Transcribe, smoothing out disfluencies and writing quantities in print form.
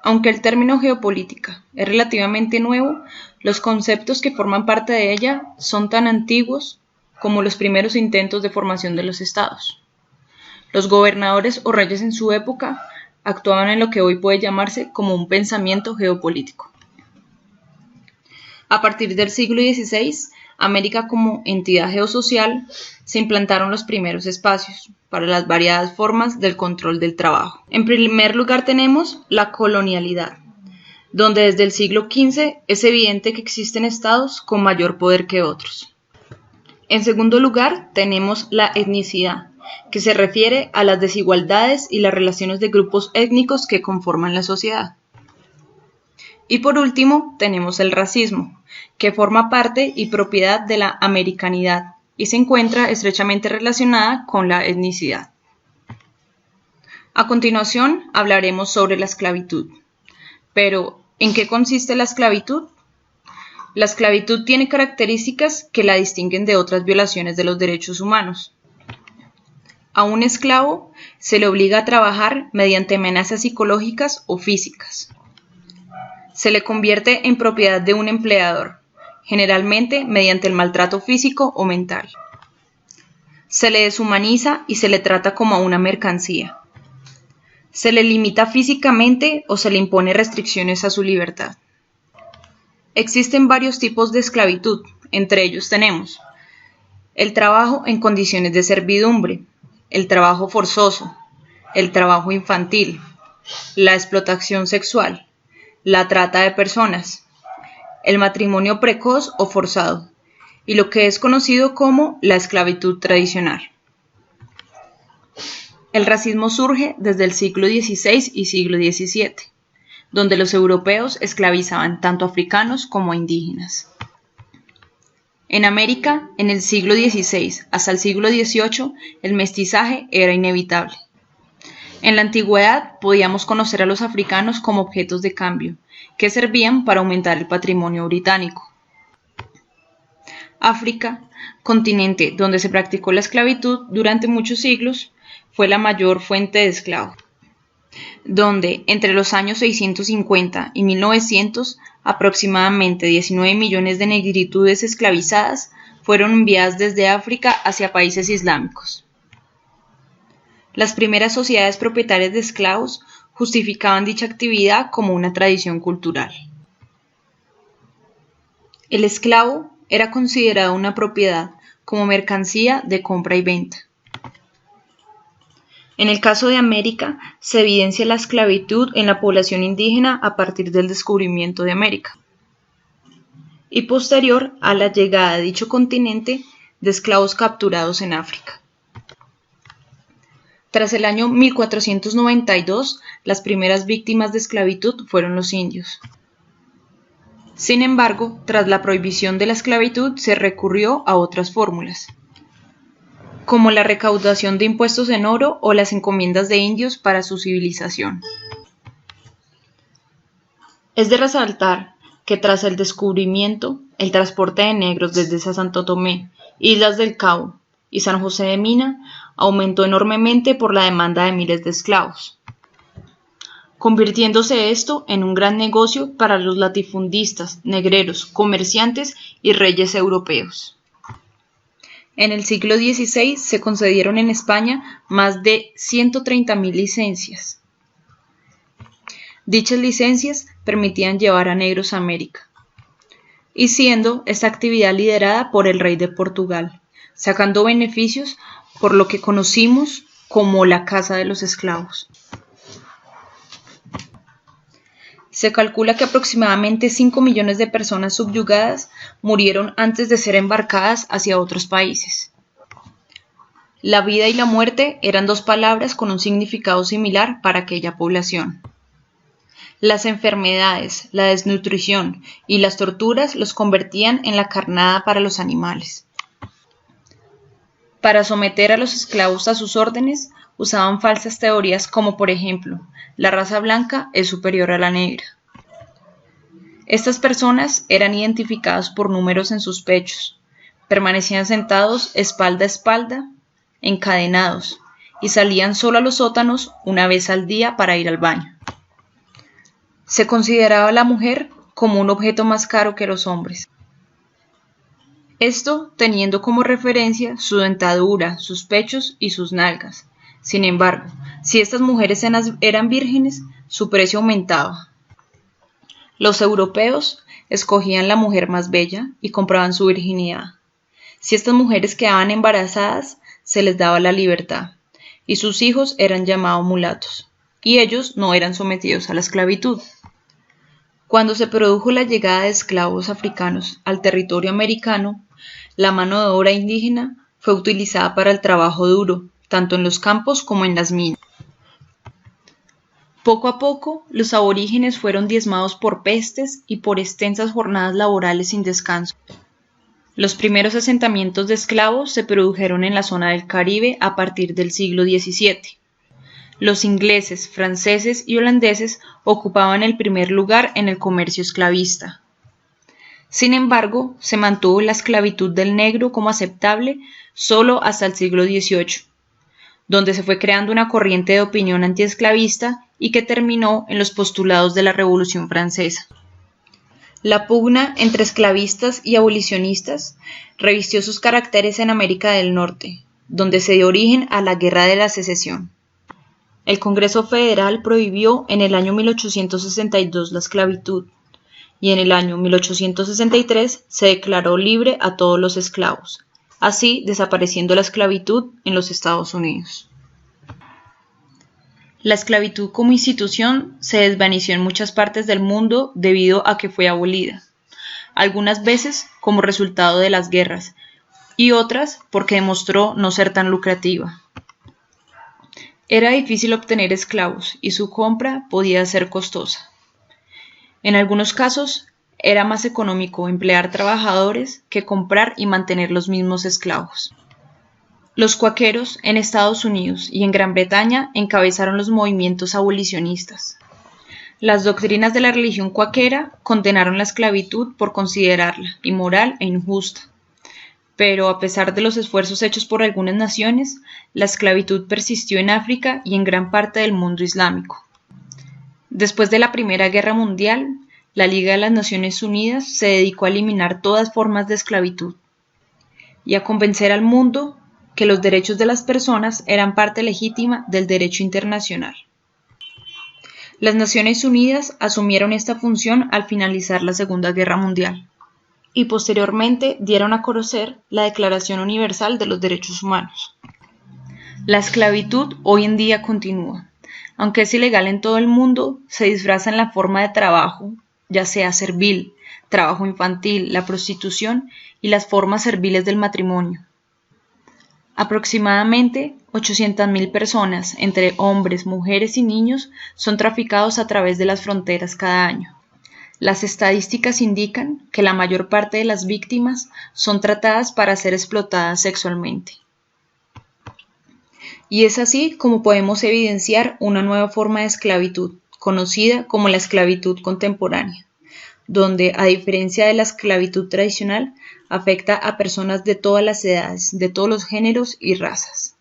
Aunque el término geopolítica es relativamente nuevo, los conceptos que forman parte de ella son tan antiguos como los primeros intentos de formación de los estados. Los gobernadores o reyes en su época actuaban en lo que hoy puede llamarse como un pensamiento geopolítico. A partir del siglo XVI, América como entidad geosocial, se implantaron los primeros espacios para las variadas formas del control del trabajo. En primer lugar tenemos la colonialidad, donde desde el siglo XV es evidente que existen estados con mayor poder que otros. En segundo lugar tenemos la etnicidad, que se refiere a las desigualdades y las relaciones de grupos étnicos que conforman la sociedad. Y por último tenemos el racismo, que forma parte y propiedad de la americanidad y se encuentra estrechamente relacionada con la etnicidad. A continuación hablaremos sobre la esclavitud. Pero, ¿en qué consiste la esclavitud? La esclavitud tiene características que la distinguen de otras violaciones de los derechos humanos. A un esclavo se le obliga a trabajar mediante amenazas psicológicas o físicas. Se le convierte en propiedad de un empleador, generalmente mediante el maltrato físico o mental. Se le deshumaniza y se le trata como a una mercancía. Se le limita físicamente o se le impone restricciones a su libertad. Existen varios tipos de esclavitud, entre ellos tenemos el trabajo en condiciones de servidumbre, el trabajo forzoso, el trabajo infantil, la explotación sexual, la trata de personas, el matrimonio precoz o forzado, y lo que es conocido como la esclavitud tradicional. El racismo surge desde el siglo XVI y siglo XVII, donde los europeos esclavizaban tanto africanos como indígenas. En América, en el siglo XVI hasta el siglo XVIII, el mestizaje era inevitable. En la antigüedad podíamos conocer a los africanos como objetos de cambio, que servían para aumentar el patrimonio británico. África, continente donde se practicó la esclavitud durante muchos siglos, fue la mayor fuente de esclavos, donde entre los años 650 y 1900 aproximadamente 19 millones de negritudes esclavizadas fueron enviadas desde África hacia países islámicos. Las primeras sociedades propietarias de esclavos justificaban dicha actividad como una tradición cultural. El esclavo era considerado una propiedad como mercancía de compra y venta. En el caso de América, se evidencia la esclavitud en la población indígena a partir del descubrimiento de América y posterior a la llegada de dicho continente de esclavos capturados en África. Tras el año 1492, las primeras víctimas de esclavitud fueron los indios. Sin embargo, tras la prohibición de la esclavitud se recurrió a otras fórmulas, como la recaudación de impuestos en oro o las encomiendas de indios para su civilización. Es de resaltar que tras el descubrimiento, el transporte de negros desde Santo Tomé, Islas del Cabo y San José de Mina aumentó enormemente por la demanda de miles de esclavos, convirtiéndose esto en un gran negocio para los latifundistas, negreros, comerciantes y reyes europeos. En el siglo XVI se concedieron en España más de 130.000 licencias. Dichas licencias permitían llevar a negros a América, y siendo esta actividad liderada por el rey de Portugal, sacando beneficios por lo que conocimos como la caza de los esclavos. Se calcula que aproximadamente 5 millones de personas subyugadas murieron antes de ser embarcadas hacia otros países. La vida y la muerte eran dos palabras con un significado similar para aquella población. Las enfermedades, la desnutrición y las torturas los convertían en la carnada para los animales. Para someter a los esclavos a sus órdenes, usaban falsas teorías como por ejemplo, la raza blanca es superior a la negra. Estas personas eran identificadas por números en sus pechos, permanecían sentados espalda a espalda, encadenados, y salían solo a los sótanos una vez al día para ir al baño. Se consideraba a la mujer como un objeto más caro que los hombres. Esto teniendo como referencia su dentadura, sus pechos y sus nalgas. Sin embargo, si estas mujeres eran vírgenes, su precio aumentaba. Los europeos escogían la mujer más bella y compraban su virginidad. Si estas mujeres quedaban embarazadas, se les daba la libertad, y sus hijos eran llamados mulatos, y ellos no eran sometidos a la esclavitud. Cuando se produjo la llegada de esclavos africanos al territorio americano, la mano de obra indígena fue utilizada para el trabajo duro, tanto en los campos como en las minas. Poco a poco, los aborígenes fueron diezmados por pestes y por extensas jornadas laborales sin descanso. Los primeros asentamientos de esclavos se produjeron en la zona del Caribe a partir del siglo XVII. Los ingleses, franceses y holandeses ocupaban el primer lugar en el comercio esclavista. Sin embargo, se mantuvo la esclavitud del negro como aceptable solo hasta el siglo XVIII, donde se fue creando una corriente de opinión antiesclavista y que terminó en los postulados de la Revolución Francesa. La pugna entre esclavistas y abolicionistas revistió sus caracteres en América del Norte, donde se dio origen a la Guerra de la Secesión. El Congreso Federal prohibió en el año 1862 la esclavitud, y en el año 1863 se declaró libre a todos los esclavos, así desapareciendo la esclavitud en los Estados Unidos. La esclavitud como institución se desvaneció en muchas partes del mundo debido a que fue abolida, algunas veces como resultado de las guerras y otras porque demostró no ser tan lucrativa. Era difícil obtener esclavos y su compra podía ser costosa. En algunos casos, era más económico emplear trabajadores que comprar y mantener los mismos esclavos. Los cuáqueros en Estados Unidos y en Gran Bretaña encabezaron los movimientos abolicionistas. Las doctrinas de la religión cuáquera condenaron la esclavitud por considerarla inmoral e injusta. Pero a pesar de los esfuerzos hechos por algunas naciones, la esclavitud persistió en África y en gran parte del mundo islámico. Después de la Primera Guerra Mundial, la Liga de las Naciones Unidas se dedicó a eliminar todas formas de esclavitud y a convencer al mundo que los derechos de las personas eran parte legítima del derecho internacional. Las Naciones Unidas asumieron esta función al finalizar la Segunda Guerra Mundial y posteriormente dieron a conocer la Declaración Universal de los Derechos Humanos. La esclavitud hoy en día continúa. Aunque es ilegal en todo el mundo, se disfraza en la forma de trabajo, ya sea servil, trabajo infantil, la prostitución y las formas serviles del matrimonio. Aproximadamente 800.000 personas, entre hombres, mujeres y niños, son traficados a través de las fronteras cada año. Las estadísticas indican que la mayor parte de las víctimas son tratadas para ser explotadas sexualmente. Y es así como podemos evidenciar una nueva forma de esclavitud, conocida como la esclavitud contemporánea, donde, a diferencia de la esclavitud tradicional, afecta a personas de todas las edades, de todos los géneros y razas.